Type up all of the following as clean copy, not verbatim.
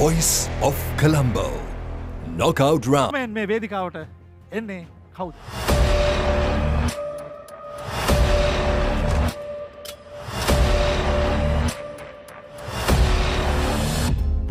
Voice of Colombo. Knockout round. මේ වේදිකාවට එන්නේ කවුද?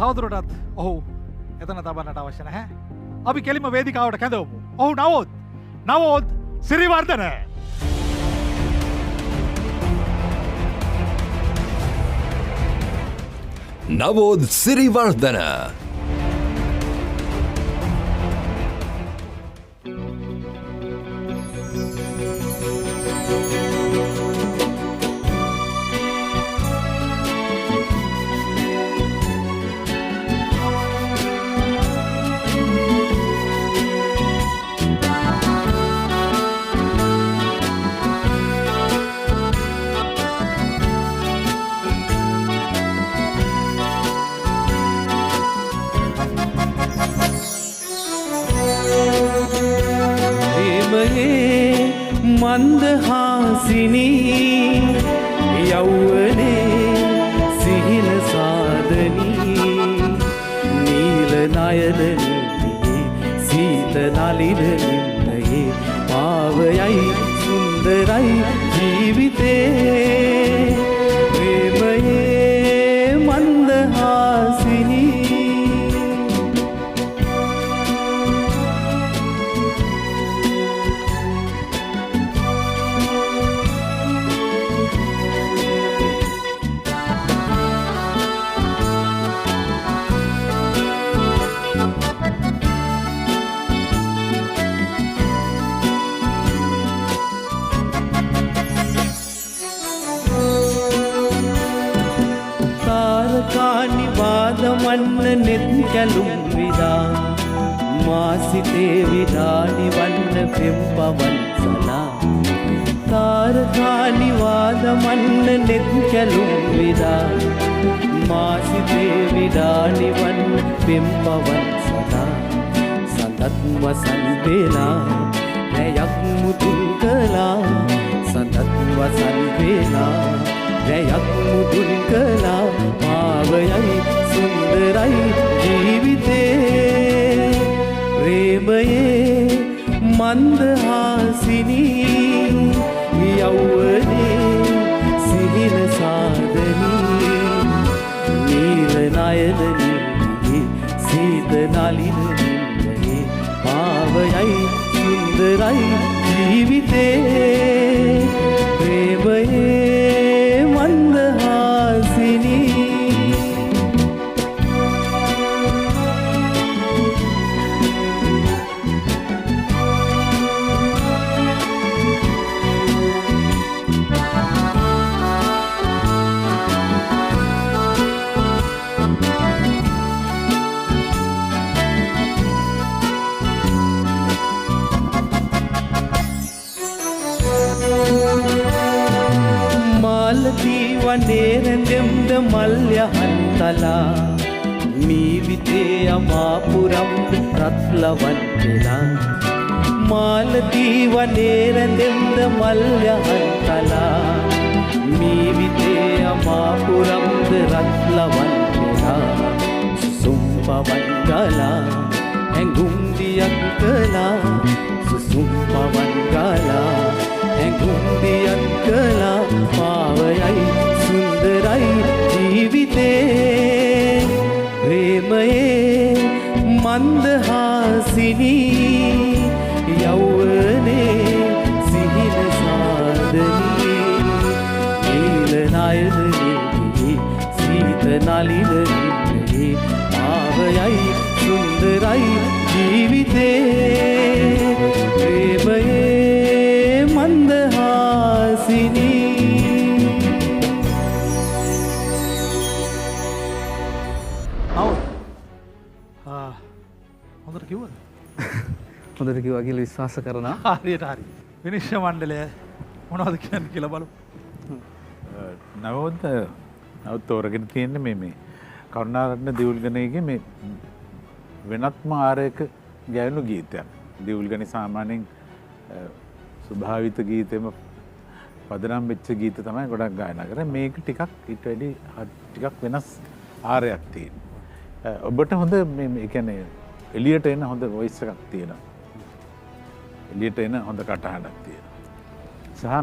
තවදුරටත් ඔහු එතන තබන්නට අවශ්‍ය නැහැ. අපි කෙලිම වේදිකාවට කැඳවමු. ඔහු නවෝත් සිරිවර්ධන. Navod Sirivardhana. මන්දහාසිනී යෞවනේ සිහින සාදනී නීල නයනනියේ සීත නලින නින්නයේ පාවයයි සුන්දරයි ජීවිතේ ප්‍රේමයේ මන්දහාසිනී වන්න නෙත් කැලුම් විදා මාසිතේ විඩානි වන්න පෙම් පවන් සලා තාරකානිවාද මන්න නෙත් කැලුම් විදා මාසිතේ විඩානි වන්න පෙම් පවන් සලා සඳත් වසන් වේලා රැයක් මුතුන් කළා සඳත් වසන් වේලා රැයක් මුතුන් කළා පාවයයි සුන්දරයි ජීවිතේ ප්‍රේමයේ මන්දහාසිනී යෞවනේ සිහින සාදනී නීල නයනනියේ සීත නලින නින්නයේ පාවයයි සුන්දරයි ජීවිතේ ප්‍රේමයේ මන්දහාසිනී වනේරෙන්දෙම්ද මල්යහන්තලා මීවිතේ අමාපුරම් රත්ලවන් වෙලා මාලදී වනේරෙන්දෙම්ද මල්යහන්තලා මීවිතේ අමාපුරම්ද රත්ලවන් වෙලා සුසුම්පවන් ගලා ඇඟුම් දියක් කළා සුසුම්පවන් ගලා ඇඟුම් දියක් කළා පාවයයි සුන්දරයි ජීවිතේ ප්‍රේමයේ මන්දහාසිනී යෞවනේ සිහින සාදනී නීල නයනනියේ සීත නලින නින්නයේ පාවයයි සුන්දරයි ජීවිතේ ප්‍රේමයේ මන්දහාසිනී හොඳට කිව්වද? හොඳට කිව්වා කියලා විශ්වාස කරනවා. හරියට හරි. විනිශ්චය මණ්ඩලය මොනවද කියන්නේ කියලා බලමු. නවෝත් තෝරගෙන තියෙන්නේ මේ කරුණාරත්න දියුල්ගණේගේ මේ වෙනත්ම ආරයක ගැයුණු ගීතයක්. දියුල්ගණේ සාමාන්‍යයෙන් ස්වභාවිත ගීතෙම පදනම් වෙච්ච ගීත තමයි ගොඩක් ගායනා කරන්නේ. මේක ටිකක් ඊට වැඩි ටිකක් වෙනස් ආරයක් තියෙනවා. ඔබට හොඳ එකන එලියට එන්න හොඳ වොයිස් එකක් තියෙනවා. එලියට එන හොඳ කටහඬක් තියෙනවා. සහ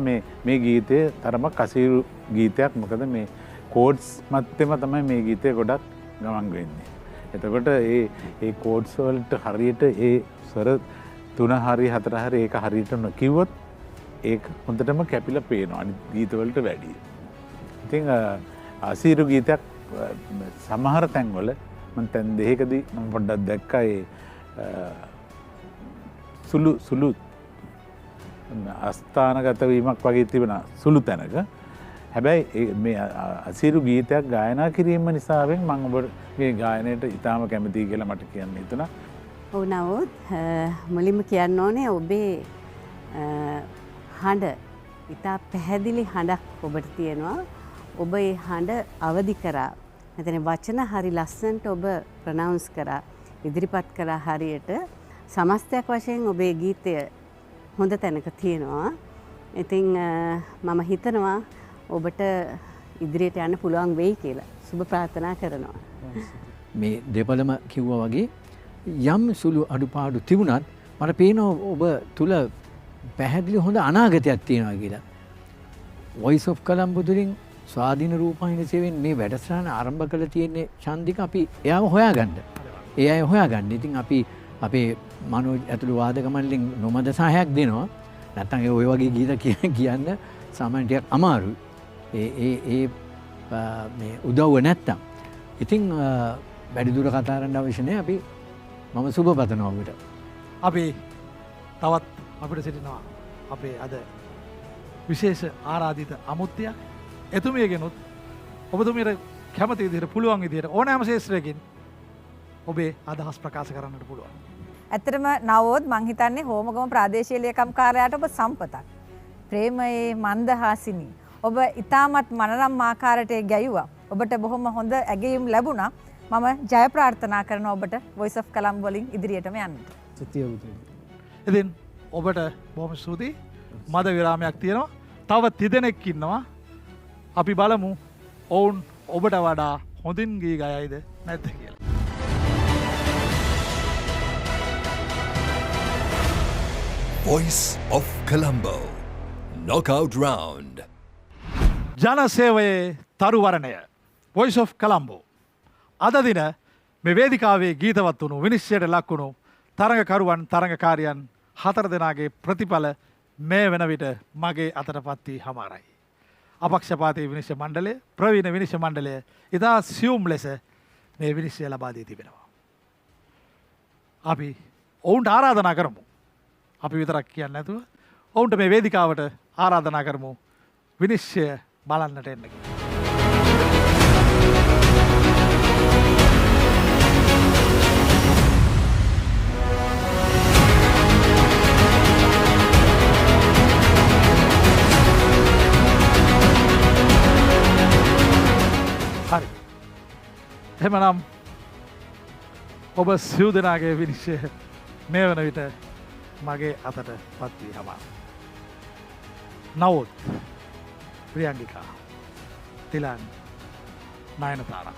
මේ ගීතය තරමක් අසීරු ගීතයක්. මොකද මේ කෝඩ්ස් මැත්තේම තමයි මේ ගීතය ගොඩක් ගමන් වෙන්නේ. එතකොට ඒ කෝඩ්ස් වලට හරියට ඒ ස්වර 3 හරි 4 හරි ඒක හරියට නොකිව්වොත් ඒක හොඳටම කැපිලා පේනවා අනිත් ගීතවලට වැඩිය. ඉතින් අසීරු ගීතයක් සමහර තැන්වල මම තැන් දෙකකදී මම පොඩ්ඩක් දැක්කා සුළු අස්ථානගත වීමක් වගේ තිබෙන සුළු තැනක. හැබැයි මේ අසීරු ගීතයක් ගායනා කිරීම නිසාවෙන් මම ඔබගේ ගායනයට ඉතාම කැමතියි කියලා මට කියන්න හිතුණා. ඔව් නවොත් මුලින්ම කියන්න ඕනේ ඔබේ හඬ ඉතා පැහැදිලි හඬක් ඔබට තියෙනවා. ඔබ ඒ හඬ අවදි කරා. නැත්නම් වචන හරි ලස්සනට ඔබ ප්‍රොනවුන්ස් කරා. ඉදිරිපත් කරා හරියට. සමස්තයක් වශයෙන් ඔබේ ගීතය හොඳ තැනක තියෙනවා. ඉතින් මම හිතනවා ඔබට ඉදිරියට යන්න පුළුවන් වෙයි කියලා සුබ ප්‍රාර්ථනා කරනවා. මේ දෙපළම කිව්වා වගේ යම් සුළු අඩුපාඩු තිබුණත් මට පේනවා ඔබ තුල පැහැදිලි හොඳ අනාගතයක් තියෙනවා කියලා. Voice of Colombo තුලින් ස්වාධීන රූපවාහිනී සේවයෙන් මේ වැඩසටහන ආරම්භ කළ තියෙන්නේ ශාන්තික අපි එයාව හොයාගන්න. ඒ අය හොයාගන්න. ඉතින් අපි අපේ මනෝජ් ඇතුළු වාදක මණ්ඩලෙන් නොමද සහයක් දෙනවා. නැත්නම් ඔය වගේ ගීත කියන්න සාමාන්‍ය ටිකක් අමාරුයි. ඒ මේ උදව්ව නැත්තම්. ඉතින් වැඩිදුර කතා කරන්න අවශ්‍ය නැහැ. අපි මම සුබ පතනවා ඔබට. අපි තවත් අපිට සිටිනවා අපේ අද විශේෂ ආරාධිත අමුත්‍යයක්. එතුමියගෙනුත් ඔබතුමියට කැමති විදිහට පුළුවන් විදිහට ඕනෑම ශේෂ්ත්‍රයකින් ඔබේ අදහස් ප්‍රකාශ කරන්නට පුළුවන්. ඇත්තටම නවෝත් මං හිතන්නේ හෝමගම ප්‍රාදේශීය ලේකම් කාර්යාලයට ඔබ සම්පතක්. ප්‍රේමයේ මන්දහාසිනී. ඔබ ඉතාමත් මනරම් ආකාරයට ගැයුවා. ඔබට බොහොම හොඳ ඇගයීම් ලැබුණා. මම ජය ප්‍රාර්ථනා කරනවා ඔබට Voice of Colombo වලින් ඉදිරියටම යන්නට. ඉතින් ඔබට බොහොම ස්තුතියි. මද විරාමයක් තියෙනවා. තව තිදෙනෙක් ඉන්නවා. අපි බලමු ඔවුන් ඔබට වඩා හොඳින් ගී ගයයිද නැද්ද කියලා. Voice of Colombo Knockout Round. ජනසේවයේ තරුවරණය Voice of Colombo. අද දින මේ වේදිකාවේ ගීතවත් වුණු විනිශ්චයට ලක් වුණු තරඟකරුවන් තරඟකාරියන් 4 දෙනාගේ ප්‍රතිඵල මේ වෙන විට මගේ අතටපත් වී හමාරයි. අපක්ෂපාතී විනිශ්චය මණ්ඩලය ප්‍රවීණ විනිශ්චය මණ්ඩලය ඉතා සියුම් ලෙස මේ විනිශ්චය ලබා දී තිබෙනවා. අපි ඔවුන්ට ආරාධනා කරමු. අපි විතරක් කියන්නේ නැතුව ඔවුන්ට මේ වේදිකාවට ආරාධනා කරමු විනිශ්චය බලන්නට එන්න කියලා. හරි. එහෙමනම් ඔබ සිව් දෙනාගේ විනිශ්චය මේ වන විට මගේ අතට පත් වී හමා. නවොත් ප්‍රියංගිකා තිලන් නයනතාරා.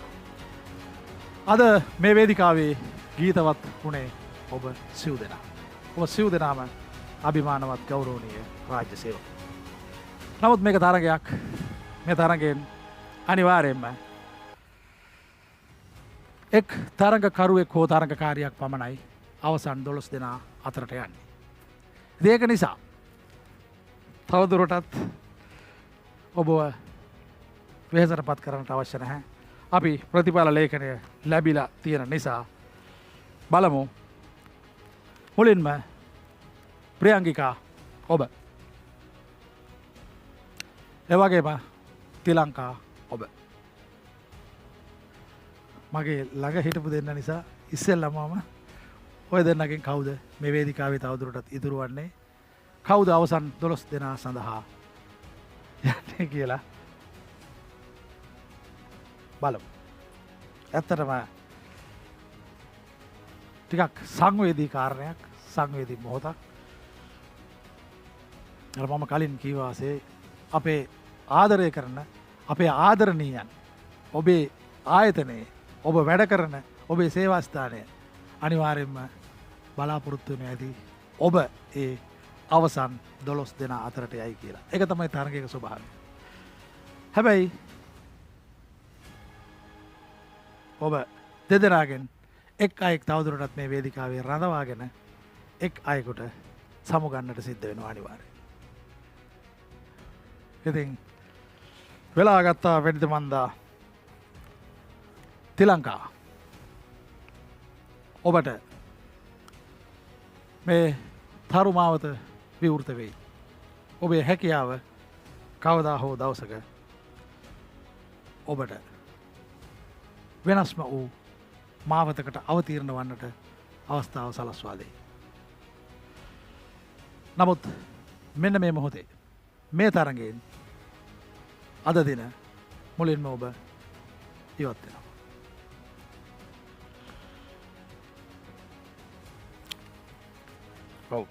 අද මේ වේදිකාවේ ගීතවත් වුණේ ඔබ සිව් දෙනා. ඔබ සිව් දෙනාම අභිමානවත් ගෞරවනීය රාජ්‍ය සේවක. නමුත් මේක තරගයක්. මේ තරගයෙන් අනිවාර්යයෙන්ම එක් තරගකරුවෙක් හෝ තරගකාරියක් පමණයි අවසන් 12 දෙනා අතරට යන්නේ. ඒක නිසා තවදුරටත් ඔබව වෙහෙසටපත් කරන්නට අවශ්‍ය නැහැ. අපි ප්‍රතිඵල ලේඛනය ලැබිලා තියෙන නිසා බලමු. මුලින්ම ප්‍රියංගිකා ඔබ. එවැගේම තිලංකා ඔබ. මගේ ළඟ හිටපු දෙන්න නිසා ඉස්සෙල්ලම ඔය දෙන්නගෙන් කවුද මේ වේදිකාවේ තවදුරටත් ඉතුරු වන්නේ? කවුද අවසන් 12 දෙනා සඳහා යන්නේ කියලා බලමු. ඇත්තටම ටිකක් සංවේදී කාරණයක්, සංවේදී මොහොතක්. අර මම කලින් කීවා වාසේ අපේ ආදරය කරන අපේ ආදරණීයන් ඔබේ ආයතනයේ ඔබ වැඩ කරන ඔබේ සේවාස්ථානය අනිවාර්යෙන්ම බලාපොරොත්තු වෙන ඇති ඔබ ඒ අවසන් 12 දෙනා අතරට යයි කියලා. ඒක තමයි තරගයක ස්වභාවය. හැබැයි ඔබ දෙදෙනාගෙන් එක් අයෙක් තවදුරටත් මේ වේදිකාවේ රඳවාගෙන එක් අයෙකුට සමුගන්නට සිද්ධ වෙනවා අනිවාර්යයෙන්. ඉතින් වෙලා ගත්තා වෙද්ද මන්දා තිලංකා ඔබට මේ තරුමාවත විවෘත වෙයි. ඔබේ හැකියාව කවදා හෝ දවසක ඔබට වෙනස්ම වූ මාවතකට අවතීර්ණ වන්නට අවස්ථාව සලස්වා දෙයි. නමුත් මෙන්න මේ මොහොතේ මේ තරගයෙන් අද දින මුලින්ම ඔබ ඉවත් වෙනවා. ඔව්.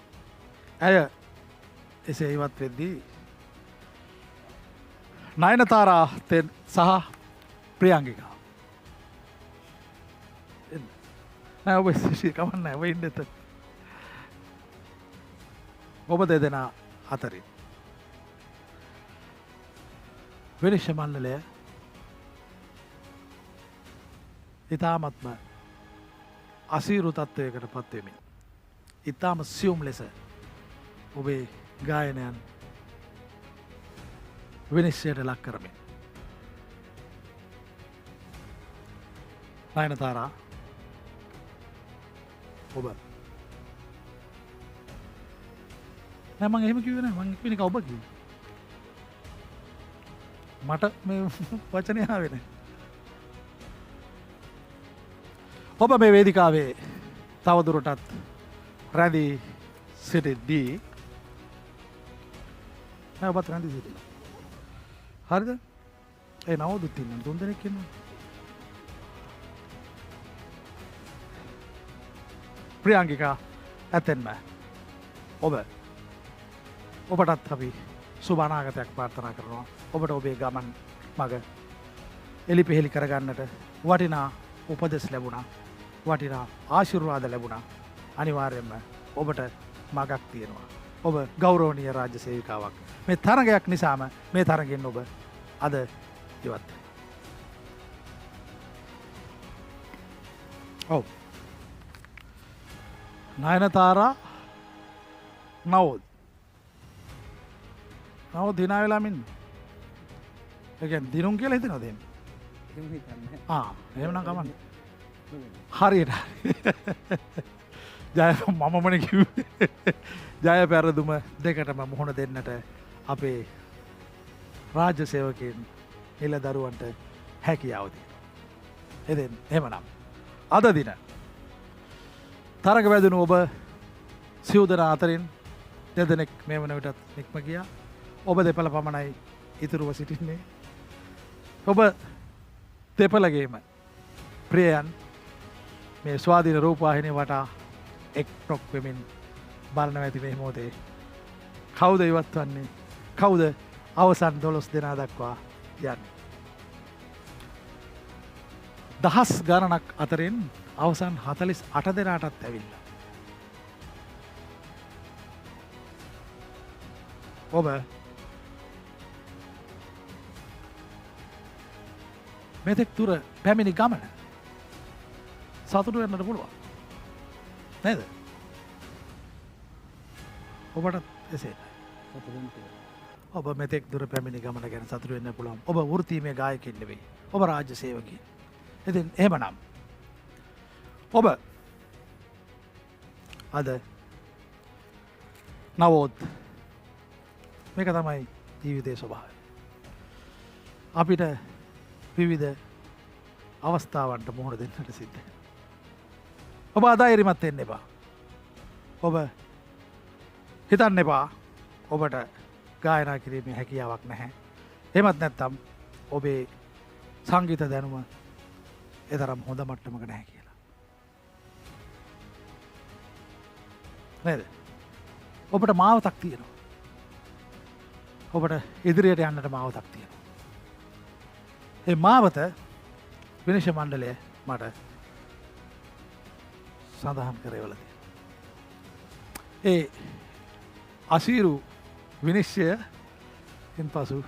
ඇය එසේ ඉවත් වෙද්දී නයනතාරා සහ ප්‍රියංගිකා නෑ ඔබ කමන්න ඔබ ඉන්න එතන. ඔබ දෙදෙනා අතරින් විනිශ්චය මණ්ඩලය ඉතාමත්ම අසීරු තත්ත්වයකට පත්වෙමින් ඉතාම සියුම් ලෙස ඔබේ ගායනයන් විනිශ්චයට ලක් කරමින් නයනතාරා ඔබ නෑ මං එහෙම කිව්වේ නෑ. මං කිව්වේ නිකන් ඔබ කිව්වේ. මට මේ වචනේ ආවේ නෑ. ඔබ මේ වේදිකාවේ තවදුරටත් රැඳී සිටිද්දී නෑ ඔබත් රැඳී සිටිනවා. හරිද? ඒ නවදුත් ඉන්නවා. 3 දෙනෙක් ඉන්නවා. ප්‍රියංගිකා ඇතෙන්ම ඔබටත් අපි සුබ අනාගතයක් ප්‍රාර්ථනා කරනවා. ඔබට ඔබේ ගමන් මග එලි පෙහෙලි කරගන්නට වටිනා උපදෙස් ලැබුණා. වටිනා ආශිර්වාද ලැබුණා. අනිවාර්යයෙන්ම ඔබට මගක් තියෙනවා. ඔබ ගෞරවනීය රාජ්‍ය සේවිකාවක්. මේ තරගයක් නිසාම මේ තරගෙන් ඔබ අද ඉවත්. ඔව්. නයනතාරා නවෝද් දිනා වෙලාම ඉන්නේ. ඒ කියන්නේ දිනුම් කියලා හිතනවද එහෙම? එහෙමනම් කමන්නේ. හරියට. ජය මමමනේ කිව්වේ. ජය පෙරදුම දෙකටම මුහුණ දෙන්නට අපේ රාජ්‍ය සේවකයන් නිලදරුවන්ට හැකියාව තියෙනවා. එදෙන් එහෙමනම් අද දින තරග වැදුණු ඔබ සිව් දෙනා අතරින් දෙදෙනෙක් මේ වන විටත් නික්ම ගියා. ඔබ දෙපළ පමණයි ඉතුරුව සිටින්නේ. ඔබ දෙපළගේම ප්‍රියයන් මේ ස්වාධීන රූපවාහිනිය වටා එක්රොක් වෙමින් බලන ඇති මේ මොහොතේ කවුද ඉවත් වන්නේ? කවුද අවසන් 12 දෙනා දක්වා යන්නේ? දහස් ගණනක් අතරින් අවසන් 48 දෙනාටත් ඇවිල්ලා. ඔබ මෙතෙක් දුර පැමිණි ගමන සතුටු වෙන්නට පුළුවන් නේද? ඔබට එසේ ඔබ මෙතෙක් දුර පැමිණි ගමන ගැන සතුටු වෙන්න පුළුවන්. ඔබ වෘත්තීමය ගායකයෙක් නෙවෙයි. ඔබ රාජ්‍ය සේවකයෙක්. ඉතින් එහෙමනම් ඔබ අද නවෝත් මේක තමයි ජීවිතයේ ස්වභාවය. අපිට විවිධ අවස්ථාවන්ට මුහුණ දෙන්නට සිද්ධ. ඔබ අධෛර්යමත් වෙන්න එපා. ඔබ හිතන්න එපා ඔබට ගායනා කිරීමේ හැකියාවක් නැහැ. එහෙමත් නැත්නම් ඔබේ සංගීත දැනුම එතරම් හොඳ මට්ටමක නැහැ කියලා. නේද? ඔබට මාවතක් තියෙනවා. ඔබට ඉදිරියට යන්නට මාවතක් තියෙනවා. ඒ මාවත විනිශ්චය මණ්ඩලය මට සඳහන් කරවලදී. ඒ අසීරු විනිශ්චය එන් පසු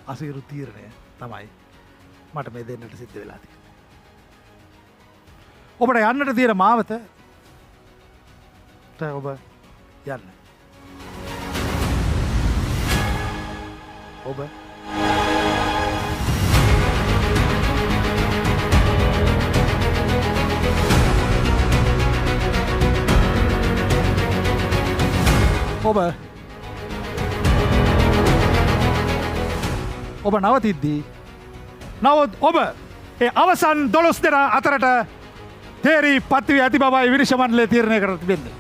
අසීරු තීරණය තමයි මට මේ දෙන්නට සිද්ධ වෙලාදී. ඔබට යන්නට තියෙන මාවත ඔබ යන්න. ඔබ ඔබ නවතිද්දී නවත් ඔබ ඒ අවසන් 12 දෙනා අතරට තේරී පත්වී ඇති බවයි විනිශ්චය මණ්ඩලය තීරණය කර තිබෙන්නේ.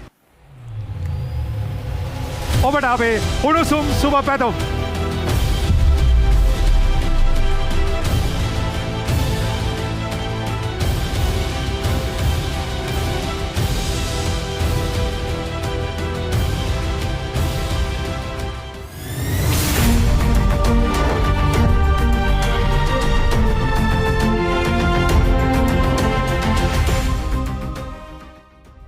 ඔබට අපේ උණුසුම් සුබ පැතුම්.